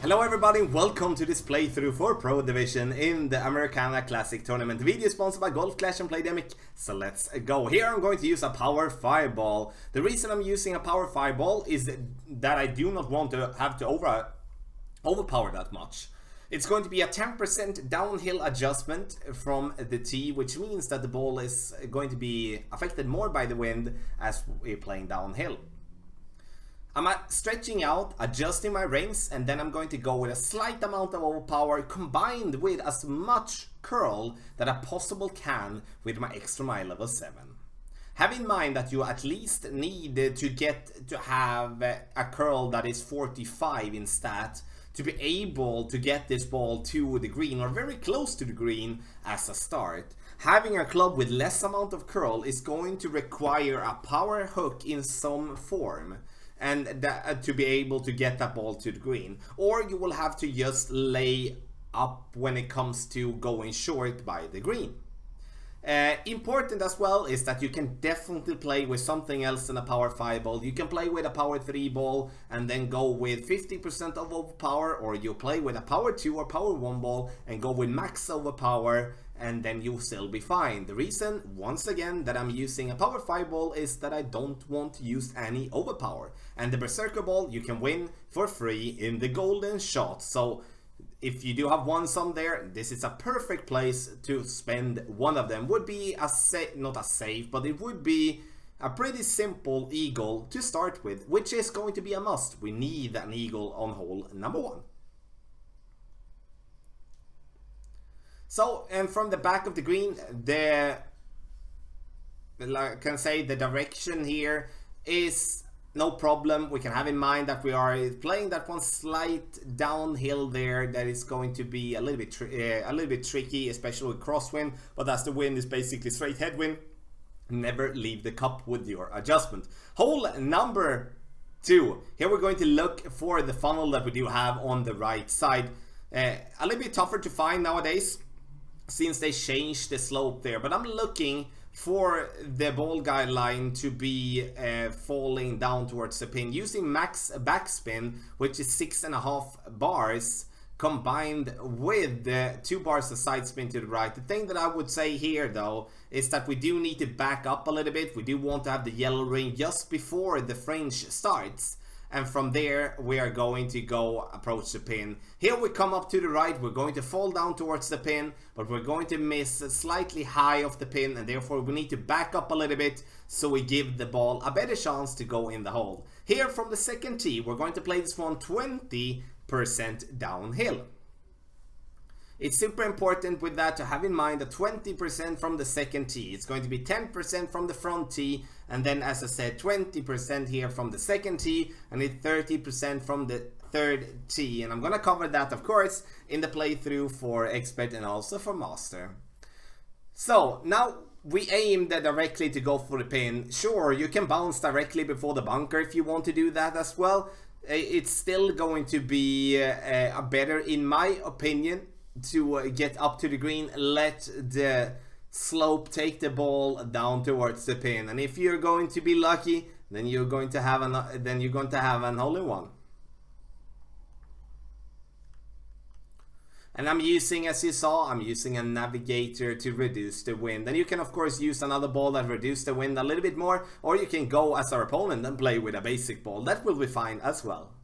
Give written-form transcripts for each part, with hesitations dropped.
Hello everybody, welcome to this playthrough for Pro Division in the Americana Classic tournament. Video sponsored by Golf Clash and Playdemic, so let's go. Here I'm going to use a power fireball. The reason I'm using a power fireball is that I do not want to have to overpower that much. It's going to be a 10% downhill adjustment from the tee, which means that the ball is going to be affected more by the wind as we're playing downhill. I'm stretching out, adjusting my rings, and then I'm going to go with a slight amount of overpower combined with as much curl that I possibly can with my extra mile level 7. Have in mind that you at least need to have a curl that is 45 in stat to be able to get this ball to the green or very close to the green as a start. Having a club with less amount of curl is going to require a power hook in some form and to be able to get that ball to the green, or you will have to just lay up when it comes to going short by the green. Important as well is that you can definitely play with something else than a power 5 ball. You can play with a power 3 ball and then go with 50% of overpower, or you play with a power 2 or power 1 ball and go with max overpower, and then you'll still be fine. The reason, once again, that I'm using a power 5 ball is that I don't want to use any overpower. And the Berserker ball you can win for free in the golden shot. So if you do have one some there, this is a perfect place to spend one of them. Would be a not a safe, but it would be a pretty simple eagle to start with, which is going to be a must. We need an eagle on hole number 1. So, and from the back of the green, I can say the direction here is no problem. We can have in mind that we are playing that one slight downhill there. That is going to be a little bit tricky, especially with crosswind. But as the wind is basically straight headwind, never leave the cup with your adjustment. Hole number 2. Here we're going to look for the funnel that we do have on the right side. A little bit tougher to find nowadays, since they changed the slope there, but I'm looking for the ball guideline to be falling down towards the pin using max backspin, which is 6.5 bars combined with the 2 bars of side spin to the right. The thing that I would say here though is that we do need to back up a little bit. We do want to have the yellow ring just before the fringe starts. And from there we are going to go approach the pin. Here we come up to the right, we're going to fall down towards the pin, but we're going to miss slightly high of the pin, and therefore we need to back up a little bit so we give the ball a better chance to go in the hole. Here from the second tee, we're going to play this one 20% downhill. It's super important with that to have in mind that 20% from the second tee. It's going to be 10% from the front tee, and then as I said, 20% here from the second tee, and it's 30% from the third tee. And I'm gonna cover that, of course, in the playthrough for expert and also for master. So now we aim directly to go for the pin. Sure, you can bounce directly before the bunker if you want to do that as well. It's still going to be a better, in my opinion, to get up to the green. Let the slope take the ball down towards the pin, and if you're going to be lucky, then you're going to have an hole in one. And I'm using, as you saw, I'm using a navigator to reduce the wind. And you can of course use another ball that reduces the wind a little bit more, or you can go as our opponent and play with a basic ball. That will be fine as well.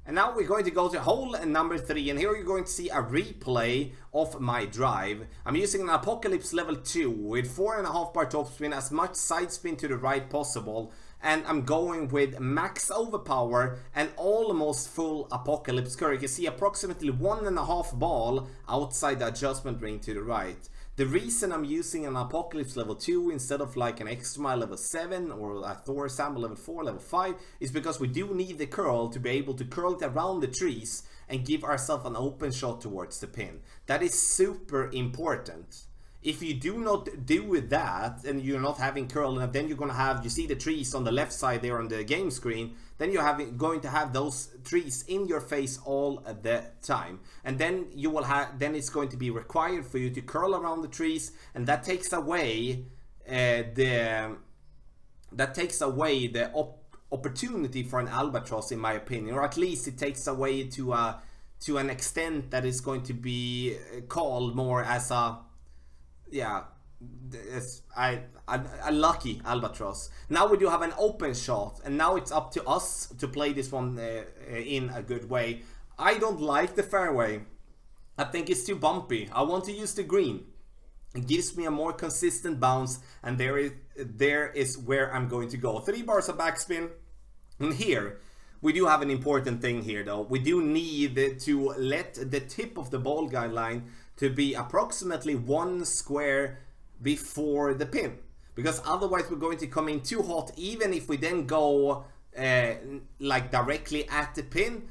And now we're going to go to hole number 3, and here you're going to see a replay of my drive. I'm using an Apocalypse level 2 with 4.5 bar topspin, as much side spin to the right possible, and I'm going with max overpower and almost full Apocalypse curve. You can see approximately 1.5 ball outside the adjustment ring to the right. The reason I'm using an Apocalypse level 2 instead of like an extra mile level 7 or a Thor Sample level 4, level 5 is because we do need the curl to be able to curl it around the trees and give ourselves an open shot towards the pin. That is super important. If you do not do that and you're not having curl enough, then you're going to have, you see the trees on the left side there on the game screen, then you're going to have those trees in your face all the time. And then you will have, then it's going to be required for you to curl around the trees, and that takes away the opportunity for an albatross, in my opinion, or at least it takes away to an extent that is going to be called more as a, yeah, it's a lucky albatross. Now we do have an open shot, and now it's up to us to play this one in a good way. I don't like the fairway. I think it's too bumpy. I want to use the green. It gives me a more consistent bounce, and there is where I'm going to go. 3 bars of backspin. And here we do have an important thing here though. We do need to let the tip of the ball guideline to be approximately 1 square before the pin, because otherwise we're going to come in too hot. Even if we then go like directly at the pin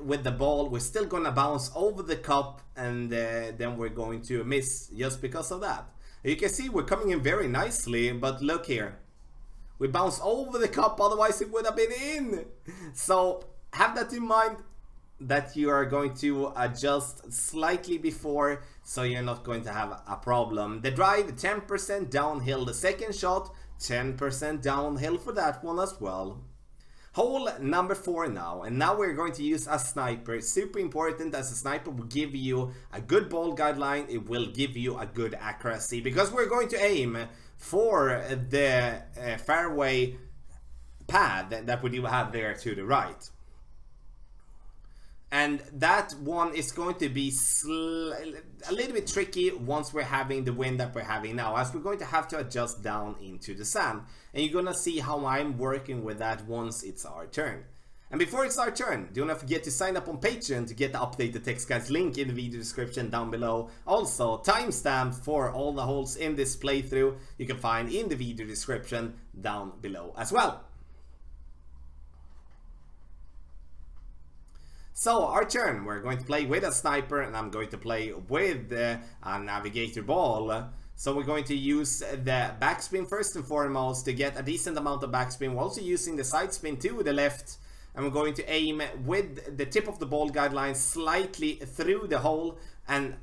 with the ball, we're still gonna bounce over the cup, and then we're going to miss just because of that. You can see we're coming in very nicely, but look here, we bounce over the cup, otherwise it would have been in. So have that in mind, that you are going to adjust slightly before, so you're not going to have a problem. The drive, 10% downhill. The second shot, 10% downhill for that one as well. Hole number 4 now, and now we're going to use a sniper. Super important, as a sniper will give you a good ball guideline, it will give you a good accuracy, because we're going to aim for the fairway pad that we do have there to the right. And that one is going to be a little bit tricky once we're having the wind that we're having now, as we're going to have to adjust down into the sand. And you're going to see how I'm working with that once it's our turn. And before it's our turn, do not forget to sign up on Patreon to get the updated text guides, link in the video description down below. Also, timestamp for all the holes in this playthrough you can find in the video description down below as well. So our turn, we're going to play with a sniper, and I'm going to play with a navigator ball. So we're going to use the backspin first and foremost to get a decent amount of backspin. We're also using the side spin to the left, and we're going to aim with the tip of the ball guideline slightly through the hole, and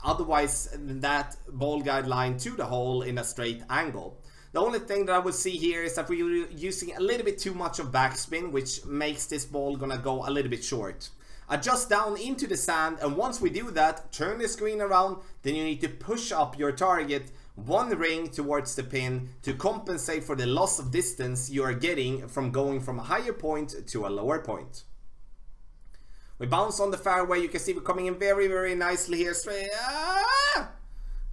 otherwise that ball guideline to the hole in a straight angle. The only thing that I would see here is that we're using a little bit too much of backspin, which makes this ball gonna go a little bit short. Adjust down into the sand, and once we do that, turn the screen around, then you need to push up your target 1 ring towards the pin to compensate for the loss of distance you are getting from going from a higher point to a lower point. We bounce on the fairway. You can see we're coming in very, very nicely here. Straight.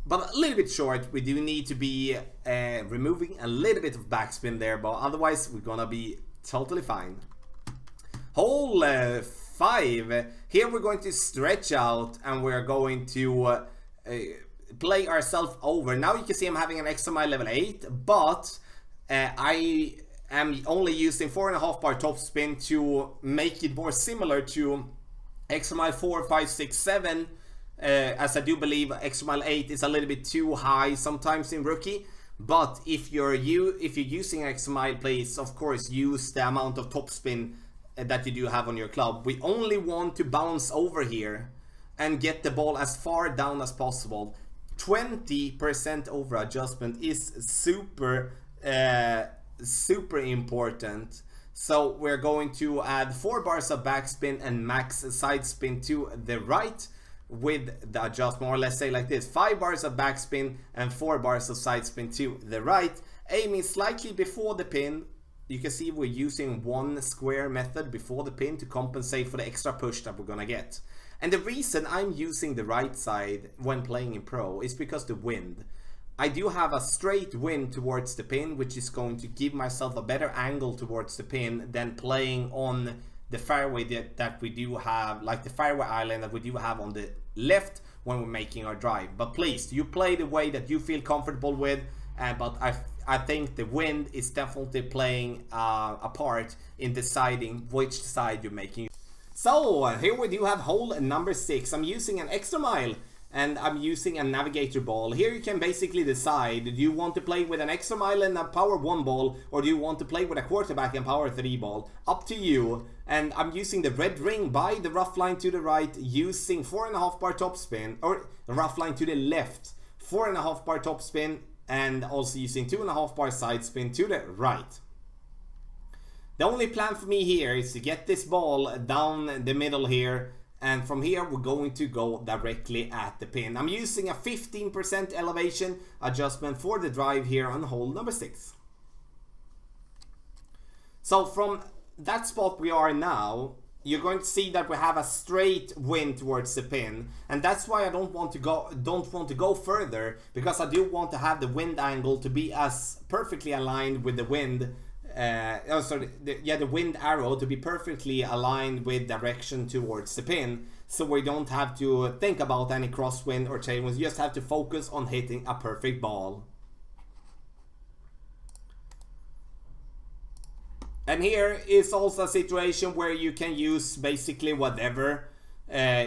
But a little bit short. We do need to be removing a little bit of backspin there, but otherwise we're gonna be totally fine. Hole 5. Here we're going to stretch out, and we're going to play ourselves over. Now you can see I'm having an extra mile level 8, but I am only using 4.5 bar topspin to make it more similar to extra mile 4, 5, 6, 7. As I do believe extra mile 8 is a little bit too high sometimes in rookie. But if you're using extra mile, please of course use the amount of topspin that you do have on your club. We only want to bounce over here and get the ball as far down as possible. 20% over adjustment is super important. So we're going to add 4 bars of backspin and max side spin to the right with the adjustment, or let's say like this: 5 bars of backspin and 4 bars of side spin to the right, aiming slightly before the pin. You can see we're using 1 square method before the pin to compensate for the extra push that we're gonna get. And the reason I'm using the right side when playing in pro is because the wind. I do have a straight wind towards the pin, which is going to give myself a better angle towards the pin than playing on the fairway that we do have, like the fairway island that we do have on the left when we're making our drive. But please, you play the way that you feel comfortable with, but I think the wind is definitely playing a part in deciding which side you're making. So here we do have hole number 6. I'm using an extra mile and I'm using a navigator ball. Here you can basically decide, do you want to play with an extra mile and a power 1 ball, or do you want to play with a quarterback and power 3 ball? Up to you. And I'm using the red ring by the rough line to the right, using 4.5 bar topspin, or rough line to the left, 4.5 bar topspin, and also using 2.5 bar side spin to the right. The only plan for me here is to get this ball down the middle here, and from here we're going to go directly at the pin. I'm using a 15% elevation adjustment for the drive here on hole number 6. So from that spot we are now, you're going to see that we have a straight wind towards the pin, and that's why I don't want to go further, because I do want to have the wind angle to be as perfectly aligned with the wind. The wind arrow to be perfectly aligned with direction towards the pin, so we don't have to think about any crosswind or tailwind. You just have to focus on hitting a perfect ball. And here is also a situation where you can use basically whatever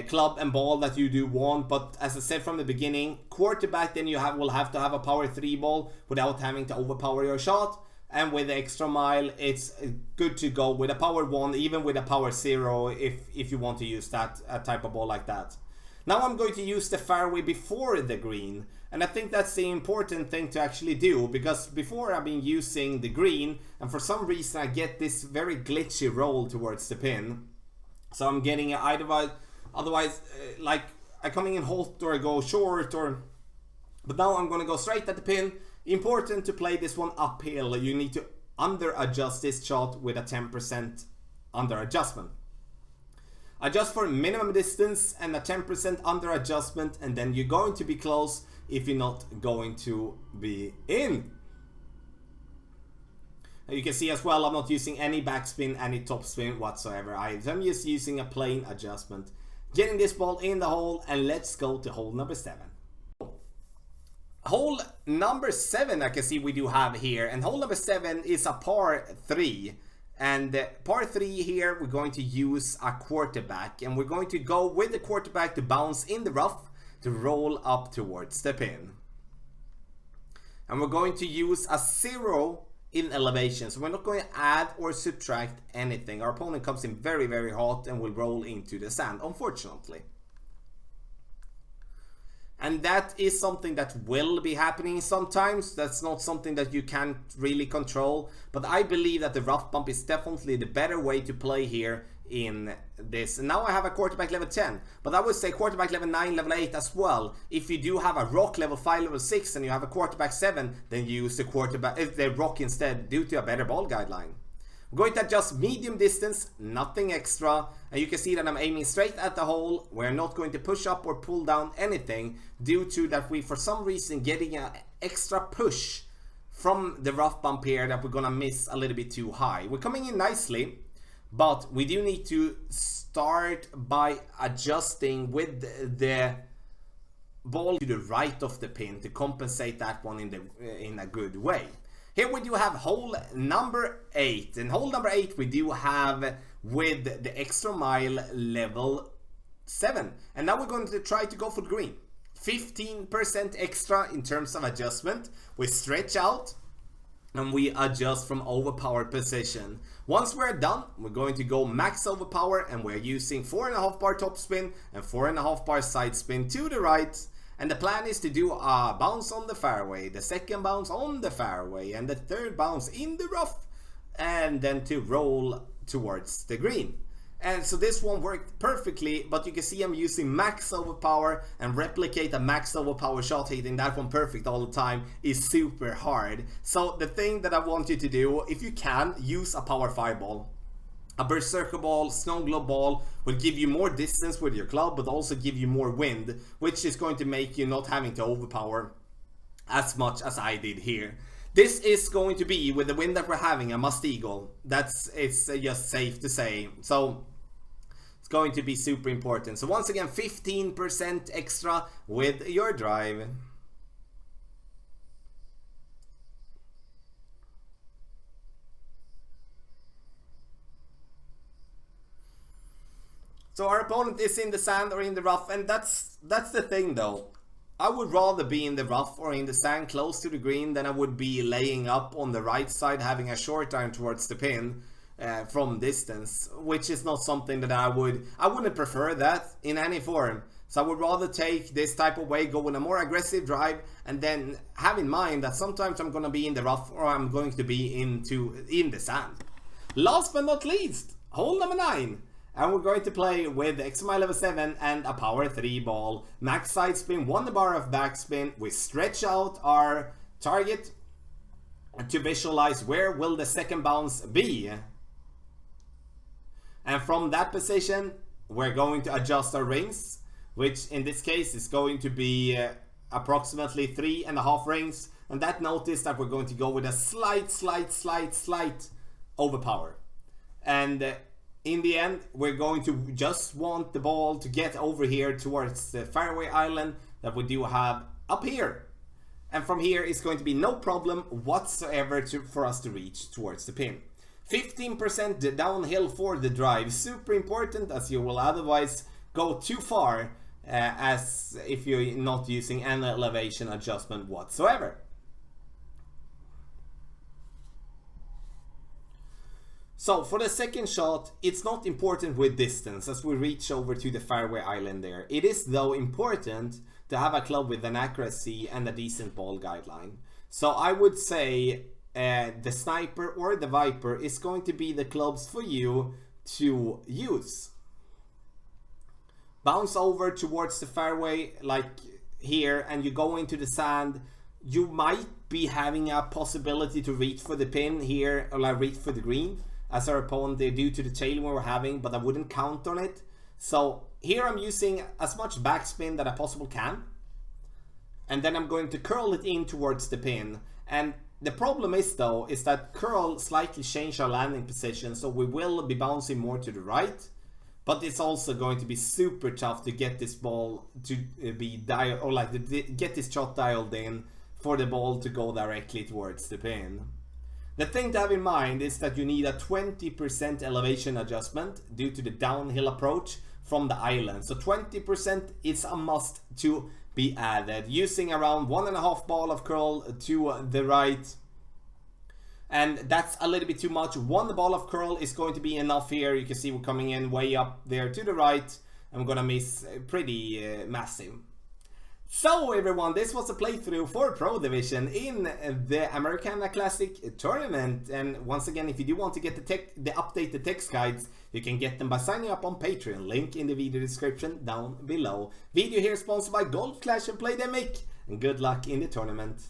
club and ball that you do want, but as I said from the beginning, quarterback, then you will have to have a power 3 ball without having to overpower your shot. And with the extra mile, it's good to go with a power 1, even with a power 0, if you want to use that type of ball like that. Now I'm going to use the fairway before the green, and I think that's the important thing to actually do, because before I've been using the green, and for some reason I get this very glitchy roll towards the pin. So I'm getting it otherwise like I'm coming in hot or I go short, but now I'm going to go straight at the pin. Important to play this one uphill. You need to under adjust this shot with a 10% under adjustment. Adjust for minimum distance and a 10% under adjustment, and then you're going to be close if you're not going to be in. You can see as well, I'm not using any backspin, any topspin whatsoever. I'm just using a plain adjustment. Getting this ball in the hole, and let's go to hole number 7. Hole number 7, I can see we do have here, and hole number 7 is a par 3. And par 3 here, we're going to use a quarterback, and we're going to go with the quarterback to bounce in the rough to roll up towards the pin. And we're going to use a 0 in elevation, so we're not going to add or subtract anything. Our opponent comes in very, very hot and will roll into the sand, unfortunately. And that is something that will be happening sometimes. That's not something that you can't really control. But I believe that the rough bump is definitely the better way to play here in this. And now I have a quarterback level 10. But I would say quarterback level 9, level 8 as well. If you do have a rock level 5, level 6 and you have a quarterback 7, then use the rock instead due to a better ball guideline. I'm going to adjust medium distance, nothing extra, and you can see that I'm aiming straight at the hole. We're not going to push up or pull down anything due to that we for some reason getting an extra push from the rough bump here that we're gonna miss a little bit too high. We're coming in nicely, but we do need to start by adjusting with the ball to the right of the pin to compensate that one in a good way. Here we do have hole number 8, and hole number 8 we do have with the extra mile level 7, and now we're going to try to go for the green. 15% extra in terms of adjustment. We stretch out and we adjust from overpowered position. Once we're done, we're going to go max overpower, and we're using 4.5 bar topspin and 4.5 bar side spin to the right. And the plan is to do a bounce on the fairway, the second bounce on the fairway, and the third bounce in the rough, and then to roll towards the green. And so this one worked perfectly, but you can see I'm using max overpower, and replicate a max overpower shot hitting that one perfect all the time is super hard. So the thing that I want you to do, if you can, use a power 5 ball. A berserker ball, snow globe ball will give you more distance with your club, but also give you more wind, which is going to make you not having to overpower as much as I did here. This is going to be, with the wind that we're having, a must eagle. It's just safe to say. So it's going to be super important. So once again, 15% extra with your drive. So our opponent is in the sand or in the rough, and that's the thing though. I would rather be in the rough or in the sand close to the green than I would be laying up on the right side having a short iron towards the pin from distance, which is not something that I wouldn't prefer that in any form. So I would rather take this type of way, go with a more aggressive drive, and then have in mind that sometimes I'm going to be in the rough or I'm going to be in the sand. Last but not least, hole number 9. And we're going to play with XMI level 7 and a power 3 ball. Max side spin, 1 bar of backspin. We stretch out our target to visualize where will the second bounce be. And from that position, we're going to adjust our rings, which in this case is going to be approximately 3.5 rings. And that notice that we're going to go with a slight overpower. And in the end, we're going to just want the ball to get over here towards the fairway island that we do have up here. And from here, it's going to be no problem whatsoever for us to reach towards the pin. 15% downhill for the drive, super important, as you will otherwise go too far as if you're not using any elevation adjustment whatsoever. So for the second shot, it's not important with distance as we reach over to the fairway island there. It is though important to have a club with an accuracy and a decent ball guideline. So I would say the Sniper or the Viper is going to be the clubs for you to use. Bounce over towards the fairway like here and you go into the sand. You might be having a possibility to reach for the pin here or like reach for the green as our opponent due to the tailwind we're having, but I wouldn't count on it. So here I'm using as much backspin that I possibly can. And then I'm going to curl it in towards the pin. And the problem is though, is that curl slightly changed our landing position, so we will be bouncing more to the right. But it's also going to be super tough to get this ball to be dialed, or like get this shot dialed in for the ball to go directly towards the pin. The thing to have in mind is that you need a 20% elevation adjustment due to the downhill approach from the island. So 20% is a must to be added, using around 1.5 ball of curl to the right. And that's a little bit too much. 1 ball of curl is going to be enough here. You can see we're coming in way up there to the right. I'm gonna miss pretty massive. So everyone, this was a playthrough for Pro Division in the Americana Classic tournament. And once again, if you do want to get the updated text guides, you can get them by signing up on Patreon. Link in the video description down below. Video here sponsored by Golf Clash and Playdemic. And good luck in the tournament.